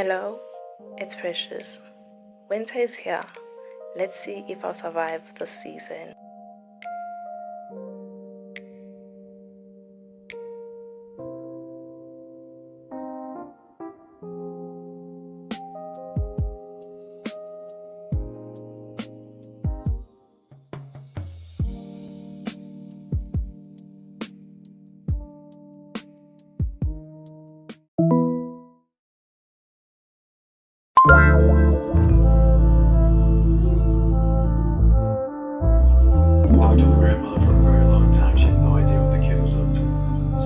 Hello, it's Precious. Winter is here. Let's see if I'll survive this season. Talked to the grandmother for a very long time. She had no idea what the kid was up to.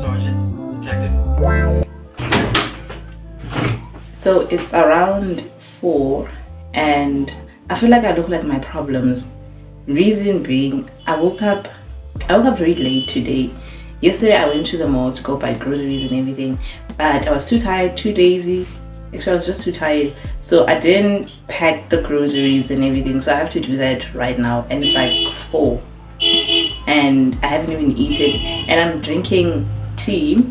Sergeant, detective. So it's around 4 and I feel like I look like my problems. Reason being, I woke up very late today. Yesterday I went to the mall to go buy groceries and everything, but I was too tired, too lazy. Actually, I was just too tired, so I didn't pack the groceries and everything, so I have to do that right now, and it's like 4 and I haven't even eaten, and I'm drinking tea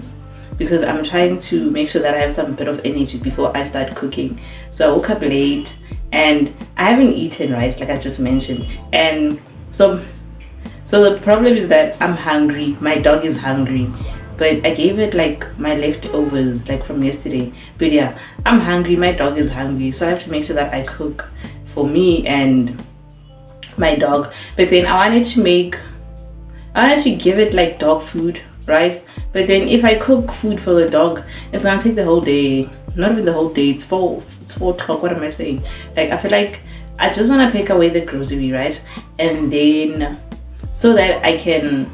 because I'm trying to make sure that I have some bit of energy before I start cooking. So I woke up late and I haven't eaten, right, like I just mentioned, and so the problem is that I'm hungry, my dog is hungry, but I gave it like my leftovers like from yesterday. But yeah, I'm hungry, my dog is hungry, so I have to make sure that I cook for me and my dog. But then I wanted to give it like dog food, right? But then if I cook food for the dog, it's gonna take the whole day. Not even the whole day, it's 4 o'clock. What am I saying? Like, I feel like I just want to pick away the grocery, right? And then so that I can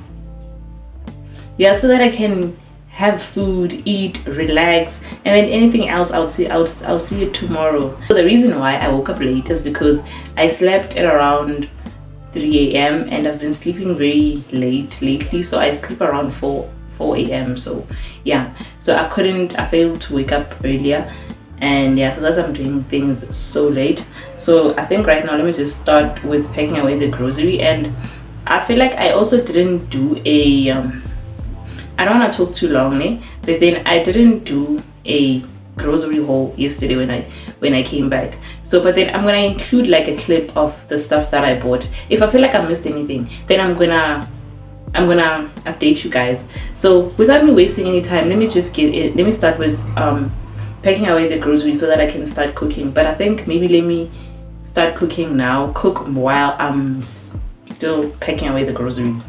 have food, eat, relax, and then anything else I'll see it tomorrow. So the reason why I woke up late is because I slept at around 3 a.m. and I've been sleeping very late lately, so I sleep around 4 a.m. so yeah, so I failed to wake up earlier, and yeah, so that's why I'm doing things so late. So I think right now let me just start with packing away the grocery. And I feel like I also didn't do a I don't want to talk too long, but then I didn't do a grocery haul yesterday when I came back. So but then I'm gonna include like a clip of the stuff that I bought. If I feel like I missed anything, then I'm gonna update you guys. So without me wasting any time, let me start with packing away the groceries so that I can start cooking. But I think maybe let me start cooking now, cook while I'm still packing away the grocery.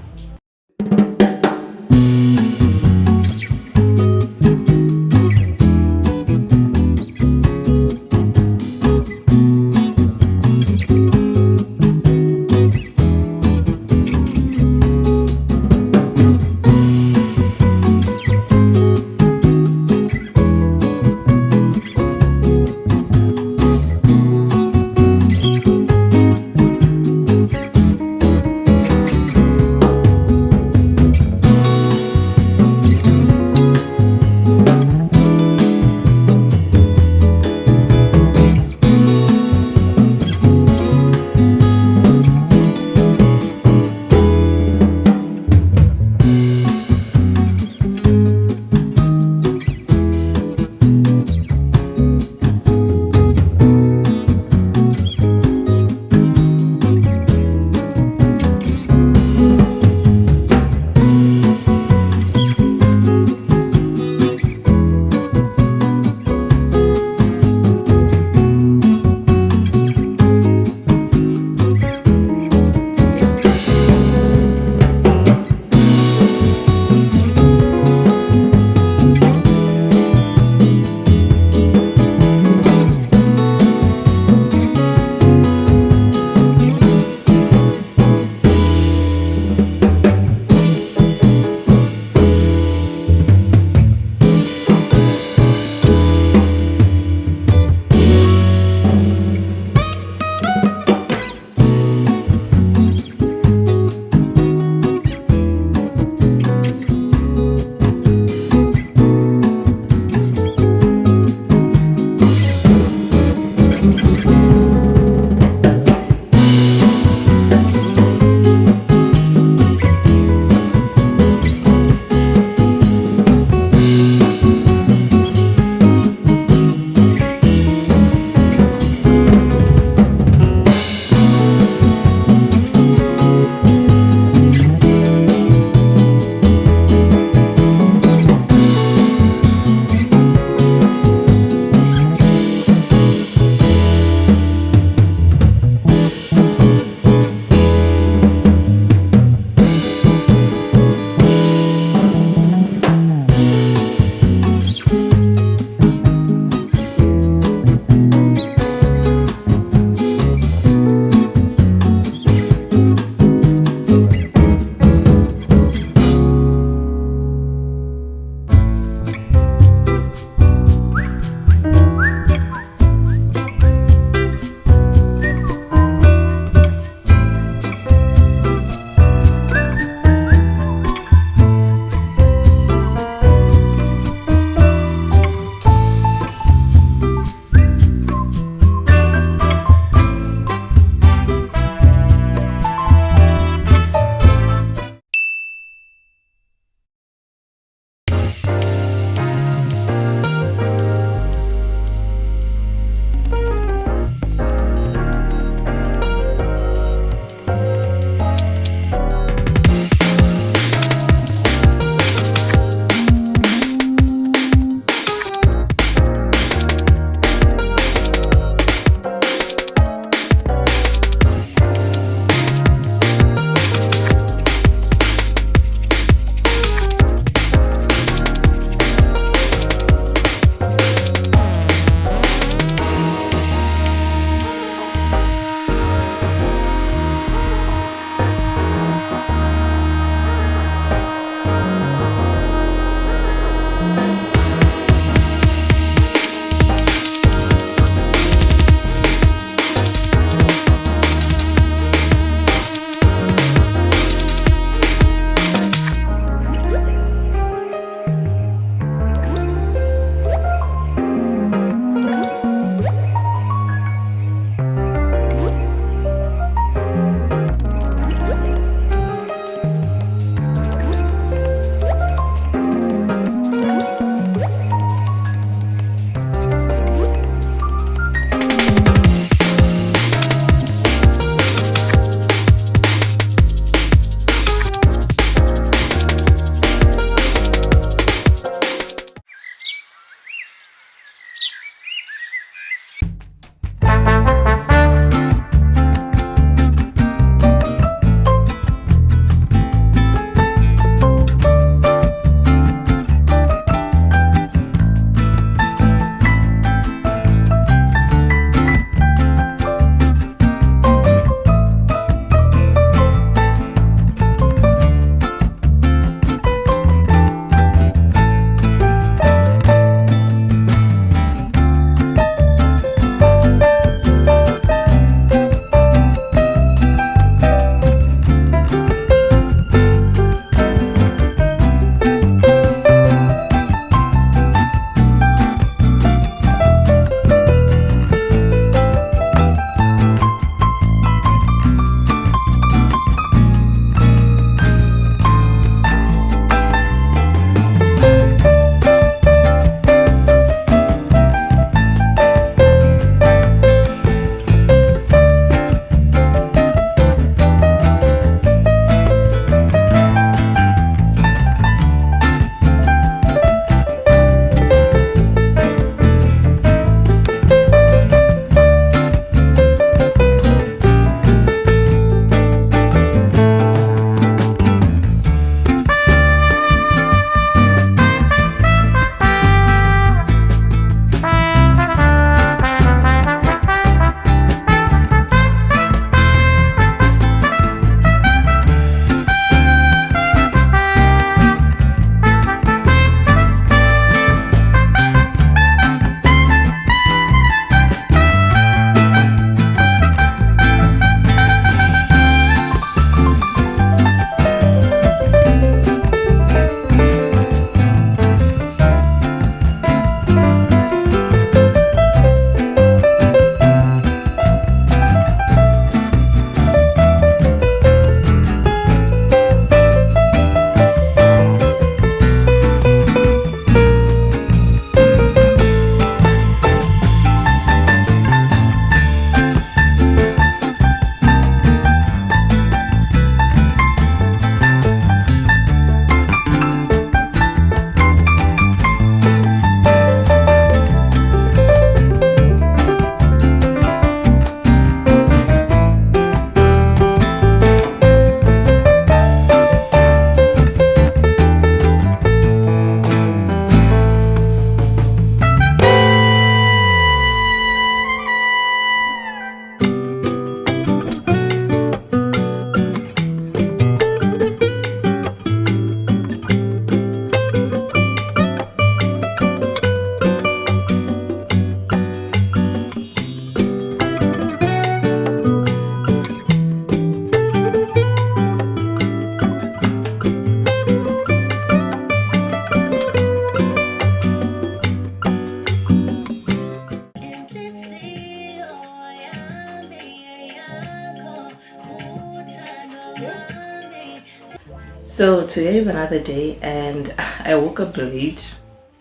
So today is another day and I woke up late.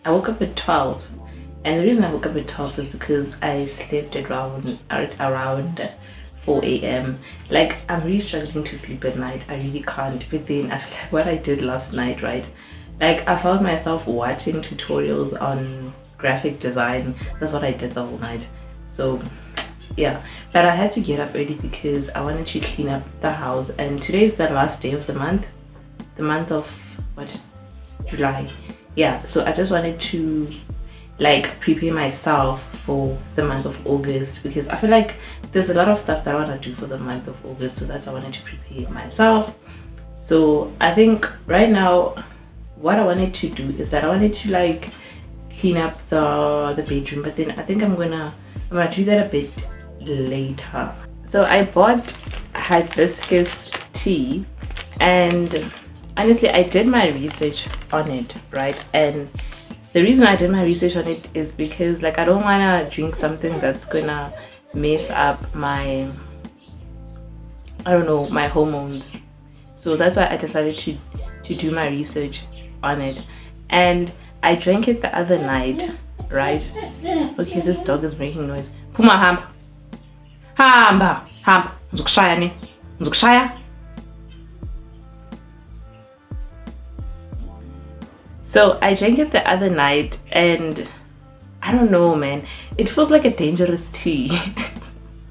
I woke up at 12. And the reason I woke up at 12 is because I slept at around 4 a.m. Like, I'm really struggling to sleep at night. I really can't. But then I feel like what I did last night, right? Like, I found myself watching tutorials on graphic design. That's what I did the whole night. So yeah, but I had to get up early because I wanted to clean up the house. And today's the last day of the month of what, July. Yeah, so I just wanted to like prepare myself for the month of August because I feel like there's a lot of stuff that I want to do for the month of August, so that's why I wanted to prepare myself. So I think right now what I wanted to do is that I wanted to like clean up the bedroom, but then I think I'm gonna do that a bit later. So I bought hibiscus tea, and honestly I did my research on it, right? And the reason I did my research on it is because like I don't want to drink something that's gonna mess up my, I don't know, my hormones. So that's why I decided to do my research on it. And I drank it the other night, right? Okay, this dog is making noise. Puma, hamba ngizokushaya ne ngizokushaya. So I drank it the other night and I don't know, man, it feels like a dangerous tea.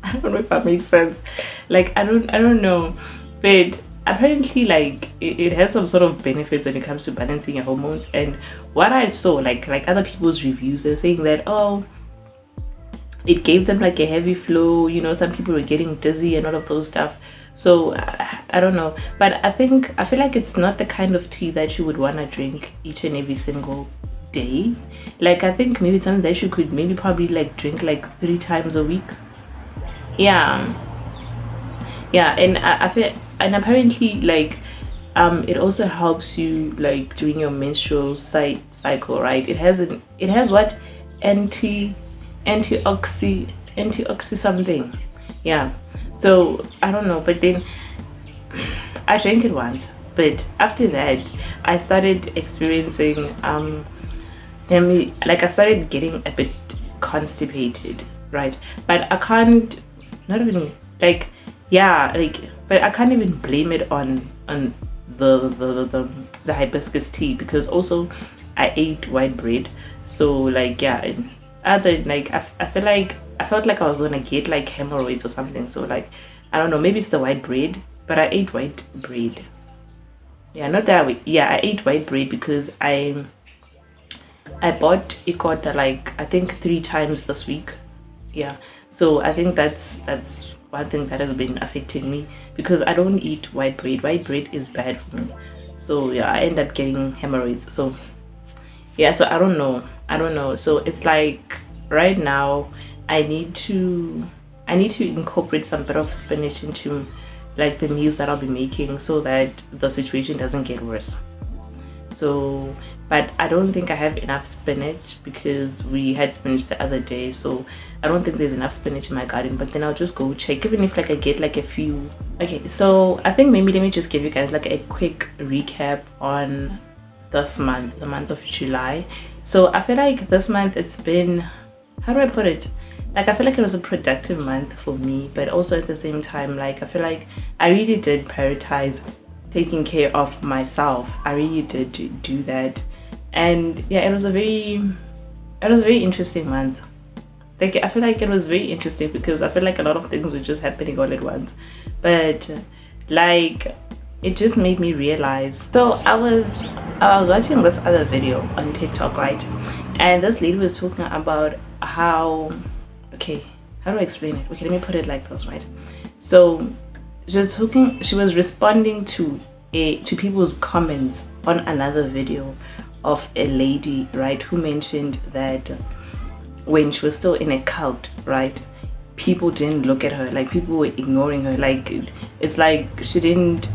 I don't know if that makes sense. Like I don't know, but apparently like it has some sort of benefits when it comes to balancing your hormones. And what I saw, like other people's reviews, they're saying that, oh, it gave them like a heavy flow, you know, some people were getting dizzy and all of those stuff. So I don't know, but I feel like it's not the kind of tea that you would want to drink each and every single day. Like I think maybe it's something that you could maybe probably like drink like 3 times a week. Yeah, and I feel, and apparently like it also helps you like during your menstrual cycle, right? It has what, antioxidant something. Yeah, so I don't know, but then I drank it once, but after that I started experiencing like I started getting a bit constipated, right? But I can't, not even like, yeah, like, but I can't even blame it on the hibiscus tea, because also I ate white bread. So like, yeah, other like I felt like I was gonna get like hemorrhoids or something. So like, I don't know, maybe it's the white bread, but I ate white bread. Yeah, not that way. Yeah, I ate white bread because I bought ikota like I think 3 times this week. Yeah, so I think that's one thing that has been affecting me, because I don't eat white bread. White bread is bad for me. So yeah, I end up getting hemorrhoids. So yeah, so I don't know. So it's like right now I need to incorporate some bit of spinach into like the meals that I'll be making, so that the situation doesn't get worse. So, but I don't think I have enough spinach because we had spinach the other day, so I don't think there's enough spinach in my garden. But then I'll just go check, even if like I get like a few. Okay, so I think maybe let me just give you guys like a quick recap on this month, the month of July. So I feel like this month it's been, how do I put it, like I feel like it was a productive month for me, but also at the same time like I feel like I really did prioritize taking care of myself. I really did do that. And yeah, it was a very interesting month. Like I feel like it was very interesting because I feel like a lot of things were just happening all at once, but like it just made me realize. So I was watching this other video on TikTok, right? And this lady was talking about how, okay, how do I explain it? Okay, let me put it like this, right? So she was responding to people's comments on another video of a lady, right, who mentioned that when she was still in a cult, right, people didn't look at her, like people were ignoring her, like it's like she didn't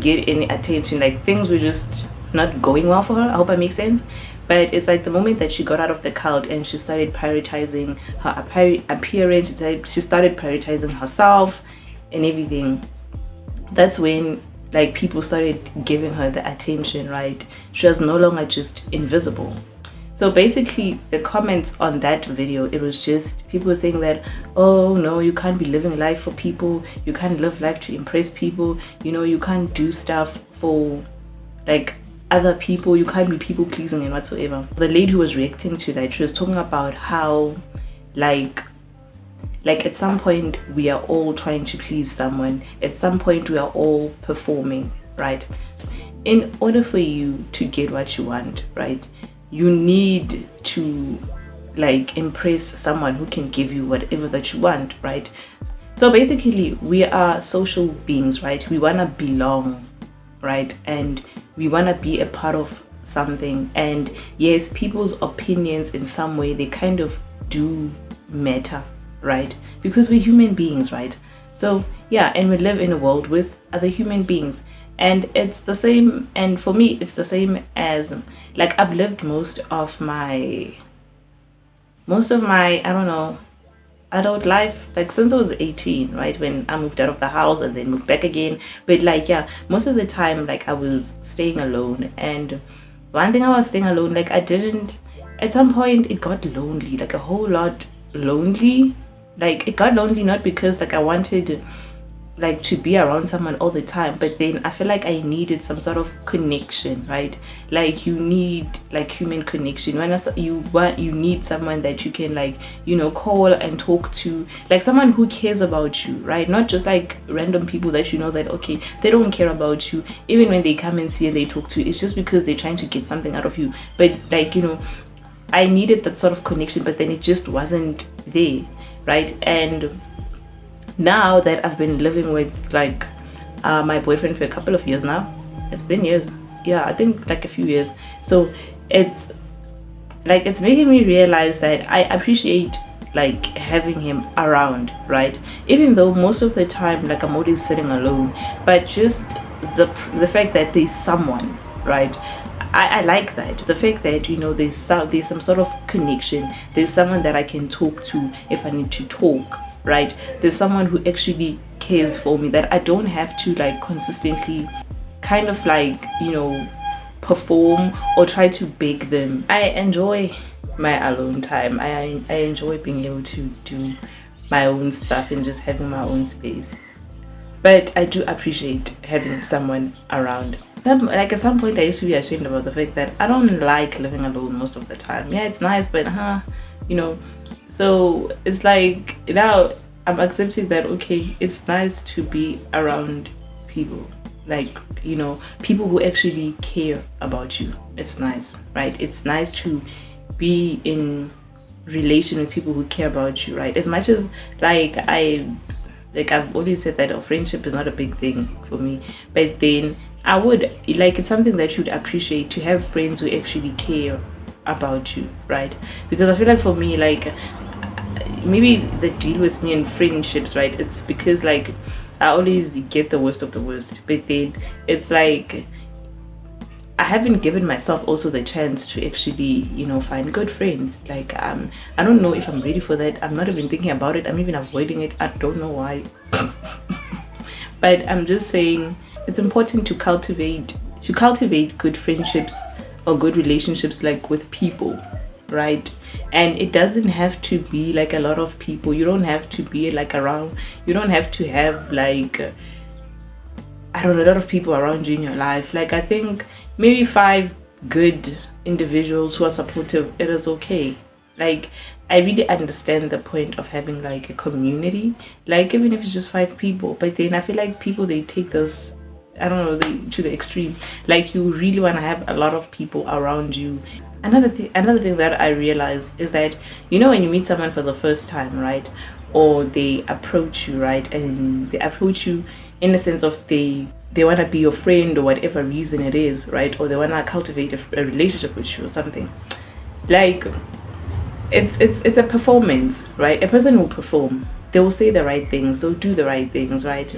get any attention, like things were just not going well for her. I hope I make sense. But it's like the moment that she got out of the cult and she started prioritizing her appearance, she started prioritizing herself and everything, that's when like people started giving her the attention, right? She was no longer just invisible. So basically the comments on that video, it was just people saying that, oh no, you can't be living life for people, you can't live life to impress people, you know, you can't do stuff for like other people, you can't be people pleasing and whatsoever. The lady who was reacting to that, she was talking about how like at some point we are all trying to please someone, at some point we are all performing, right? In order for you to get what you want, right, you need to like impress someone who can give you whatever that you want, right? So basically we are social beings, right? We want to belong, right? And we want to be a part of something. And yes, people's opinions in some way, they kind of do matter, right? Because we're human beings, right? So yeah, and we live in a world with other human beings. And it's the same, and for me it's the same as like I've lived most of my I don't know, adult life, like since I was 18, right, when I moved out of the house and then moved back again. But like yeah, most of the time like I was staying alone. And one thing I was staying alone, like I didn't, at some point it got lonely, like a whole lot lonely. Like it got lonely not because like I wanted like to be around someone all the time, but then I feel like I needed some sort of connection, right? Like you need like human connection. When you need someone that you can like, you know, call and talk to, like someone who cares about you, right? Not just like random people that you know that okay, they don't care about you. Even when they come and see and they talk to you, it's just because they're trying to get something out of you. But like, you know, I needed that sort of connection, but then it just wasn't there, right? And now that I've been living with like my boyfriend for a couple of years now, it's been years, yeah, I think like a few years. So it's like it's making me realize that I appreciate like having him around, right? Even though most of the time like I'm always sitting alone, but just the fact that there's someone, right? I like that, the fact that, you know, there's some sort of connection, there's someone that I can talk to if I need to talk, right? There's someone who actually cares for me, that I don't have to like consistently kind of like, you know, perform or try to beg them. I enjoy my alone time. I enjoy being able to do my own stuff and just having my own space. But I do appreciate having someone around. Like at some point I used to be ashamed about the fact that I don't like living alone most of the time. Yeah, it's nice, but you know. So it's like now I'm accepting that okay, it's nice to be around people, like, you know, people who actually care about you. It's nice, right? It's nice to be in relation with people who care about you, right? As much as like I've always said that a friendship is not a big thing for me, but then I would like, it's something that you'd appreciate to have friends who actually care about you, right? Because I feel like for me, like maybe the deal with me in friendships, right, it's because like I always get the worst of the worst, but then it's like I haven't given myself also the chance to actually, you know, find good friends. Like I don't know if I'm ready for that. I'm not even thinking about it. I'm even avoiding it. I don't know why. But I'm just saying it's important to cultivate good friendships or good relationships, like with people, right? And it doesn't have to be like a lot of people. You don't have to be like around, you don't have to have like I don't know, a lot of people around you in your life. Like I think maybe 5 good individuals who are supportive, it is okay. Like I really understand the point of having like a community, like even if it's just 5 people. But then I feel like people, they take this, I don't know, to the extreme. Like you really want to have a lot of people around you. Another thing that I realized is that, you know, when you meet someone for the first time, right, or they approach you, right, and they approach you in the sense of they want to be your friend or whatever reason it is, right, or they want to cultivate a relationship with you or something, like it's a performance, right? A person will perform, they will say the right things, they'll do the right things, right?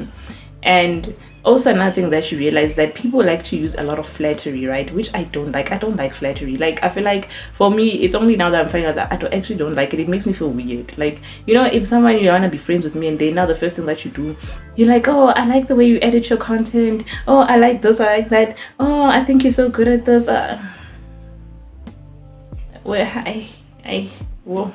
And also another thing that you realize that people like to use a lot of flattery, right? Which I don't like. I don't like flattery. Like, I feel like for me, it's only now that I'm finding out that actually don't like it. It makes me feel weird. Like, you know, if someone you wanna be friends with me and they now the first thing that you do, you're like, oh, I like the way you edit your content. Oh, I like this, I like that. Oh, I think you're so good at this. Well, whoa.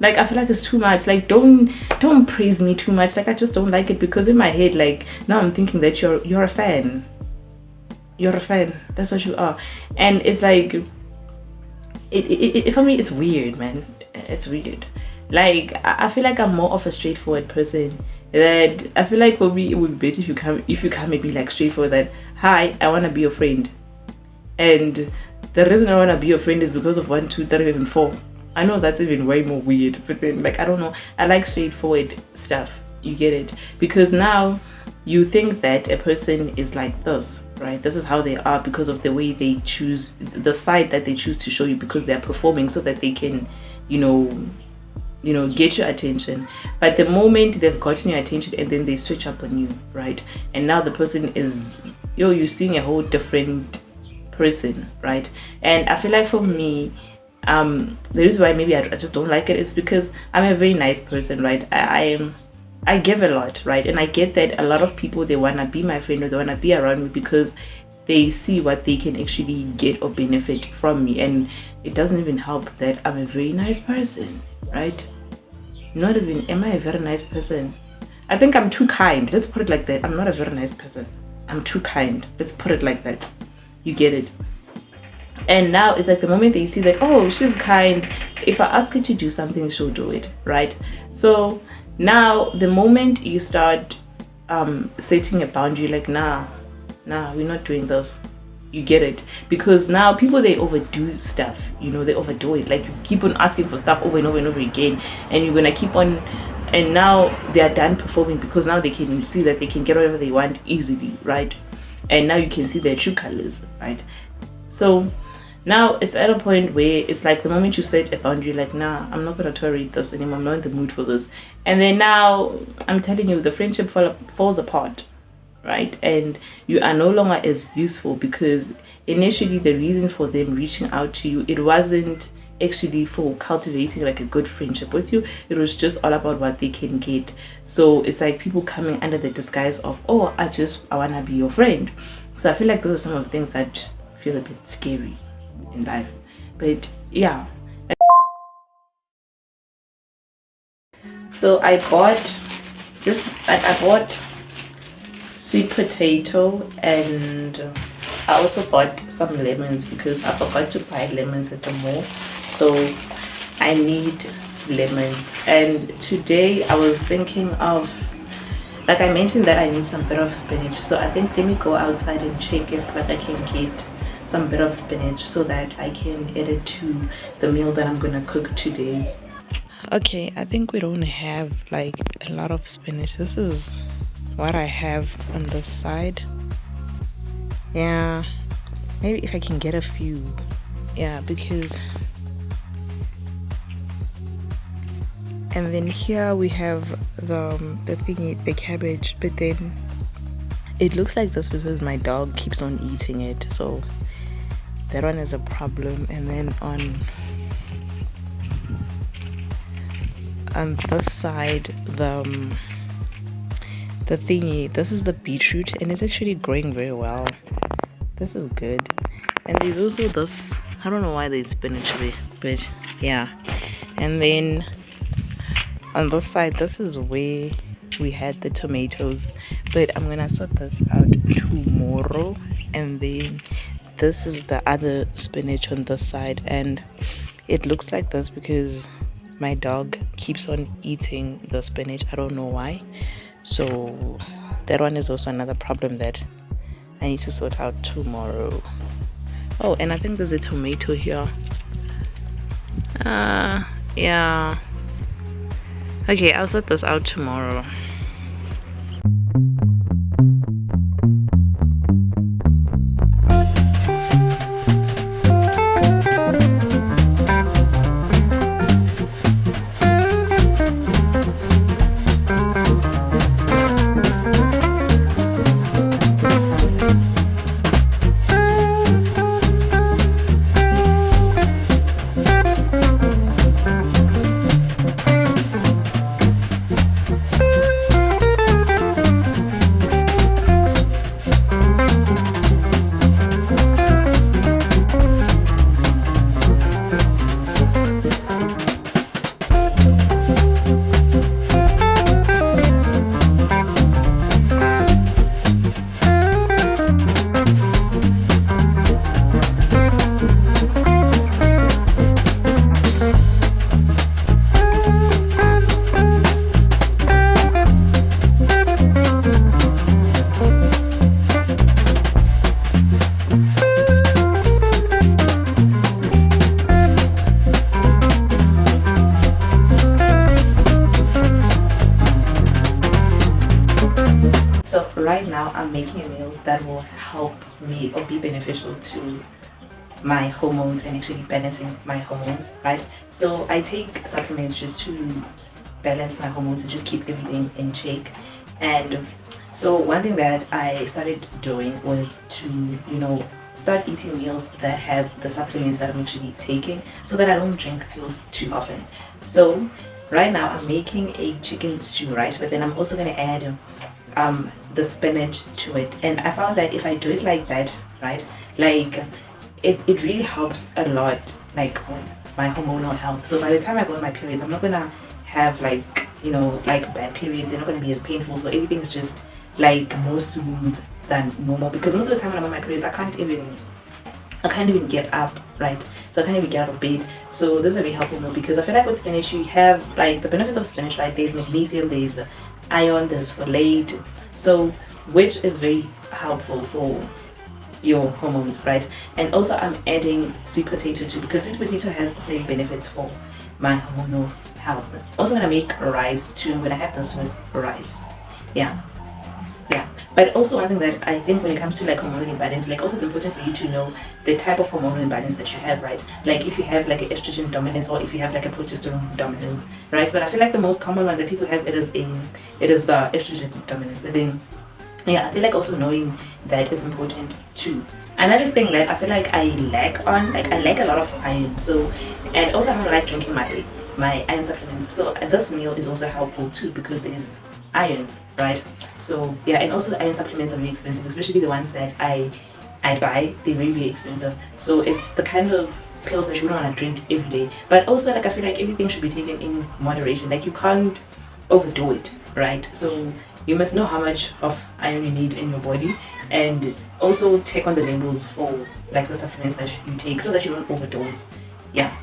Like, I feel like it's too much. Like, don't praise me too much. Like, I just don't like it, because in my head, like, now I'm thinking that you're a fan. You're a fan. That's what you are. And it's like, it for me, it's weird, man. It's weird. Like, I feel like I'm more of a straightforward person. That I feel like for me, it would be better if you come and be like straightforward. That, hi, I want to be your friend, and the reason I want to be your friend is because of 1, 2, 3, and 4. I know that's even way more weird, but then, like, I don't know, I like straightforward stuff. You get it? Because now you think that a person is like this, right? This is how they are because of the way they choose, the side that they choose to show you, because they're performing so that they can, you know, get your attention. But the moment they've gotten your attention and then they switch up on you, right? And now the person is, you're seeing a whole different person, right? And I feel like for me, the reason why maybe I just don't like it is because I'm a very nice person, right? I give a lot, right? And I get that a lot of people, they want to be my friend or they want to be around me because they see what they can actually get or benefit from me. And it doesn't even help that I'm a very nice person, right? Not even, am I a very nice person? I think I'm too kind. Let's put it like that. I'm not a very nice person. I'm too kind. Let's put it like that. You get it? And now it's like the moment that you see that, oh, she's kind, if I ask her to do something, she'll do it, right? So now the moment you start setting a boundary, like, nah, we're not doing this. You get it? Because now people, they overdo stuff, you know, they overdo it. Like, you keep on asking for stuff over and over and over again, and you're gonna keep on, and now they are done performing because now they can see that they can get whatever they want easily, right? And now you can see their true colors, right? So now it's at a point where it's like the moment you set a boundary, like, nah, I'm not gonna tolerate this anymore, I'm not in the mood for this. And then now I'm telling you, the friendship falls apart, right? And you are no longer as useful, because initially the reason for them reaching out to you, it wasn't actually for cultivating like a good friendship with you. It was just all about what they can get. So it's like people coming under the disguise of, oh, I wanna be your friend. So I feel like those are some of the things that feel a bit scary in life. But yeah, so I bought sweet potato, and I also bought some lemons because I forgot to buy lemons at the mall, so I need lemons. And today I was thinking of, like I mentioned, that I need some bit of spinach, so I think let me go outside and check if like I can get some bit of spinach so that I can add it to the meal that I'm gonna cook today. Okay, I think we don't have like a lot of spinach. This is what I have on this side. Yeah, maybe if I can get a few. Yeah, because, and then here we have the thingy, the cabbage, but then it looks like this because my dog keeps on eating it, so that one is a problem. And then on this side, the thingy, this is the beetroot, and it's actually growing very well. This is good. And there's also this, I don't know why there's spinach there, but yeah. And then on this side, this is where we had the tomatoes, but I'm gonna sort this out tomorrow. And then this is the other spinach on this side, and it looks like this because my dog keeps on eating the spinach. I don't know why. So that one is also another problem that I need to sort out tomorrow. Oh, and I think there's a tomato here. Yeah. Okay, I'll sort this out tomorrow. right now I'm making a meal that will help me or be beneficial to my hormones and actually balancing my hormones, right? So I take supplements just to balance my hormones and just keep everything in check. And so one thing that I started doing was to, start eating meals that have the supplements that I'm actually taking so that I don't drink pills too often. So right now I'm making a chicken stew, right? But then I'm also gonna add the spinach to it. And I found that if I do it like that, right, like it really helps a lot, like with my hormonal health. So by the time I go on my periods, I'm not gonna have like bad periods. They're not gonna be as painful. So everything's just like more smooth than normal, because most of the time when I'm on my periods I can't even get up, right? So I can't even get out of bed. So this is a very helpful meal because I feel like with spinach you have like the benefits of spinach, right? There's magnesium, there's iron, there's folate, so which is very helpful for your hormones, right? And also I'm adding sweet potato too, because sweet potato has the same benefits for my hormonal health. Also gonna make rice too. I'm gonna have this with rice. Yeah. But also one thing that I think when it comes to like hormonal imbalance, like also it's important for you to know the type of hormonal imbalance that you have, right? Like if you have like an estrogen dominance or if you have like a progesterone dominance, right? But I feel like the most common one that people have, it is the estrogen dominance. But then I feel like also knowing that is important too. Another thing that I feel like I lack a lot of iron. So, and also I don't like drinking my iron supplements. So this meal is also helpful too because there's iron, right? So and also iron supplements are very expensive, especially the ones that I buy. They're very, very expensive. So it's the kind of pills that you don't want to drink every day. But also like I feel like everything should be taken in moderation. Like you can't overdo it, right? So you must know how much of iron you need in your body, and also check on the labels for like the supplements that you take so that you don't overdose. Yeah.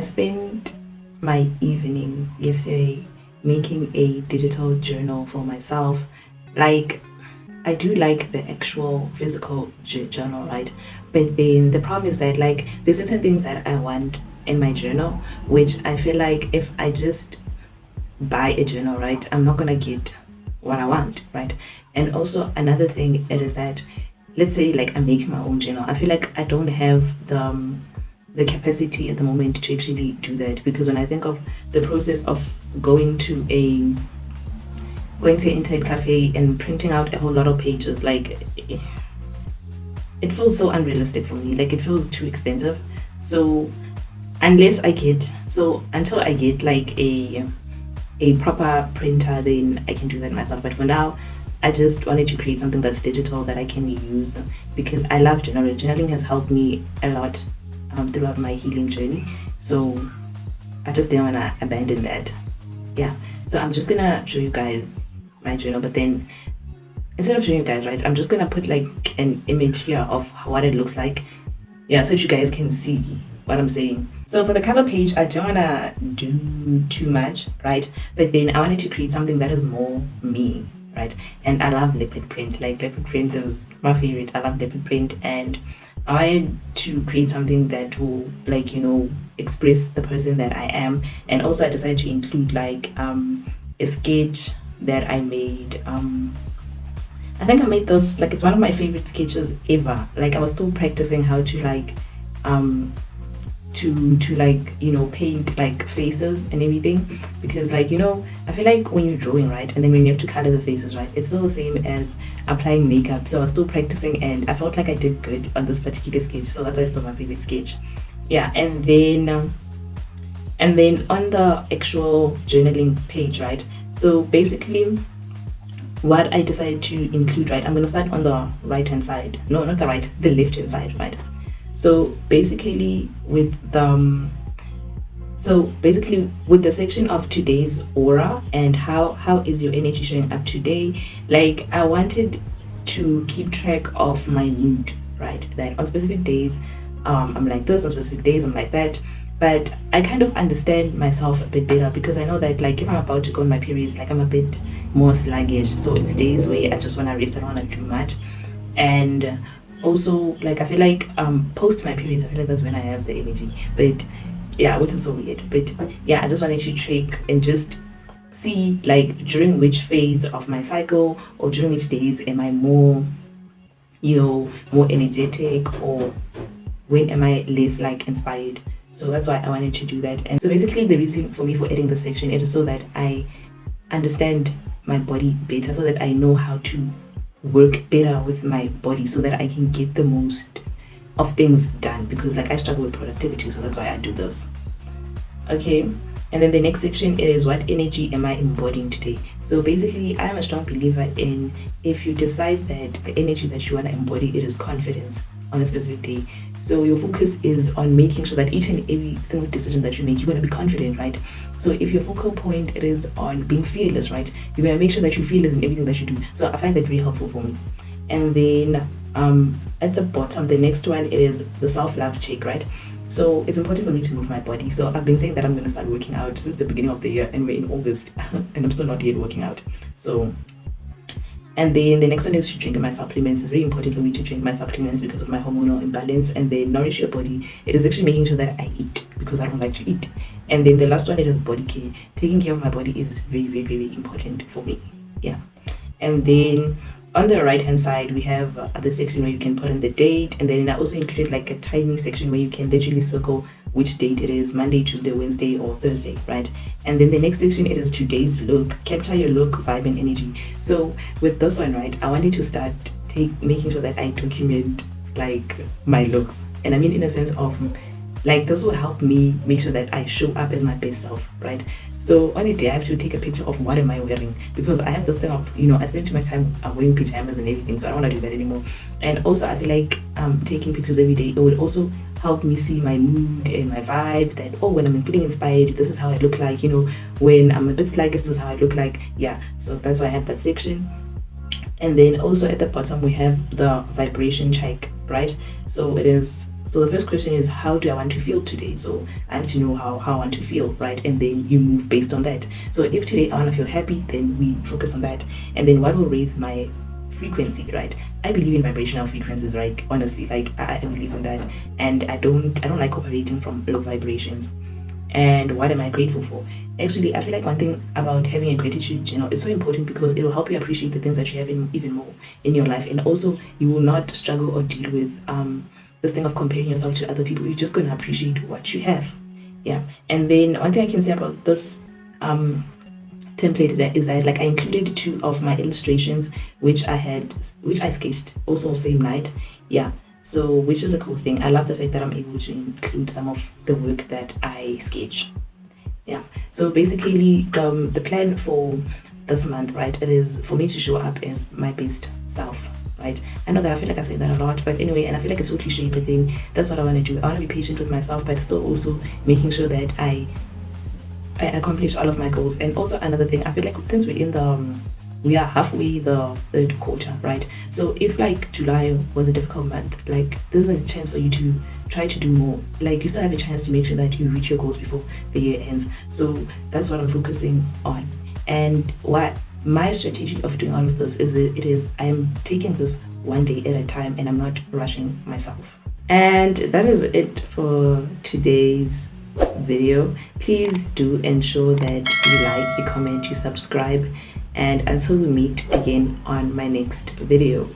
spent my evening yesterday making a digital journal for myself. Like, I do like the actual physical journal, right? But then the problem is that, like, there's certain things that I want in my journal, which I feel like if I just buy a journal, right, I'm not gonna get what I want, right? And also another thing it is that, let's say like I'm making my own journal, I feel like I don't have the capacity at the moment to actually do that, because when I think of the process of going to an internet cafe and printing out a whole lot of pages, like it feels so unrealistic for me. Like, it feels too expensive. So until I get like a proper printer, then I can do that myself. But for now, I just wanted to create something that's digital that I can use, because I love journaling. Journaling has helped me a lot throughout my healing journey. So I just didn't want to abandon that. Yeah, so I'm just gonna show you guys my journal, but then instead of showing you guys, right, I'm just gonna put like an image here of what it looks like. Yeah, so that you guys can see what I'm saying. So for the cover page, I don't wanna do too much, right? But then I wanted to create something that is more me, right? And I love leopard print. Like, leopard print is my favorite. I love leopard print, and I wanted to create something that will, like, express the person that I am. And also I decided to include like a sketch that I made. I think I made this, like, it's one of my favorite sketches ever. Like, I was still practicing how to like to like paint like faces and everything, because like I feel like when you're drawing, right, and then when you have to color the faces, right, it's still the same as applying makeup. So I was still practicing, and I felt like I did good on this particular sketch, so that's why it's still my favorite sketch. Yeah, and then on the actual journaling page, right, so basically what I decided to include, right, I'm going to start on the right hand side, no, not the right, the left hand side, right. So basically with the section of today's aura and how is your energy showing up today, like I wanted to keep track of my mood, right, that on specific days I'm like this, on specific days I'm like that. But I kind of understand myself a bit better, because I know that like if I'm about to go on my periods, like I'm a bit more sluggish, so it's days where I just want to rest, I don't want to do much. And also, like, I feel like post my periods, I feel like that's when I have the energy. But yeah, which is so weird. But yeah, I just wanted to check and just see like during which phase of my cycle or during which days am I more more energetic, or when am I less like inspired. So that's why I wanted to do that. And so basically the reason for me for adding this section is so that I understand my body better, so that I know how to work better with my body, so that I can get the most of things done, because like I struggle with productivity, so that's why I do this. Okay, and then the next section is what energy am I embodying today. So basically I'm a strong believer in, if you decide that the energy that you want to embody, it is confidence on a specific day. So your focus is on making sure that each and every single decision that you make, you're going to be confident, right? So if your focal point it is on being fearless, right, you're going to make sure that you're fearless in everything that you do. So I find that very helpful for me. And then at the bottom, the next one is the self-love check, right? So it's important for me to move my body. So I've been saying that I'm going to start working out since the beginning of the year, and we're in August and I'm still not yet working out. So, and then the next one is to drink my supplements. It's very important for me to drink my supplements because of my hormonal imbalance. And then nourish your body. It is actually making sure that I eat, because I don't like to eat. And then the last one is body care. Taking care of my body is very, very, very important for me. Yeah. And then on the right hand side, we have the section where you can put in the date, and then I also included like a tiny section where you can literally circle which date it is, Monday, Tuesday, Wednesday, or Thursday, right? And then the next section, it is today's look. Capture your look, vibe, and energy. So with this one, right, I wanted to start making sure that I document like my looks, and I mean in a sense of like this will help me make sure that I show up as my best self, right? So on a day I have to take a picture of what am I wearing, because I have this thing of I spend too much time wearing pajamas and everything, so I don't want to do that anymore. And also I feel like taking pictures every day, it would also help me see my mood and my vibe, that when I'm feeling inspired, this is how I look like, when I'm a bit sluggish, this is how I look like. Yeah, so that's why I have that section. And then also at the bottom we have the vibration check, right? So it is So the first question is, how do I want to feel today? So I have to know how I want to feel, right? And then you move based on that. So if today I want to feel happy, then we focus on that. And then what will raise my frequency, right? I believe in vibrational frequencies, right? Honestly, like I believe in that, and I don't like operating from low vibrations. And what am I grateful for? Actually, I feel like one thing about having a gratitude journal is so important because it will help you appreciate the things that you have even more in your life, and also you will not struggle or deal with this thing of comparing yourself to other people. You're just going to appreciate what you have. Yeah. And then one thing I can say about this template that is that, like, I included 2 of my illustrations which I sketched also same night. Yeah, so which is a cool thing. I love the fact that I'm able to include some of the work that I sketch. Yeah, so basically the plan for this month, right, it is for me to show up as my best self, right? I know that I feel like I say that a lot, but anyway, and I feel like it's so cliche, but then that's what I want to do. I want to be patient with myself, but still also making sure that I accomplish all of my goals. And also another thing, I feel like since we're in the we are halfway the 3rd quarter, right? So if like July was a difficult month, like there's a chance for you to try to do more. Like you still have a chance to make sure that you reach your goals before the year ends. So that's what I'm focusing on. And what my strategy of doing all of this is I'm taking this one day at a time, and I'm not rushing myself. And that is it for today's video. Please do ensure that you like, you comment, you subscribe, and until we meet again on my next video.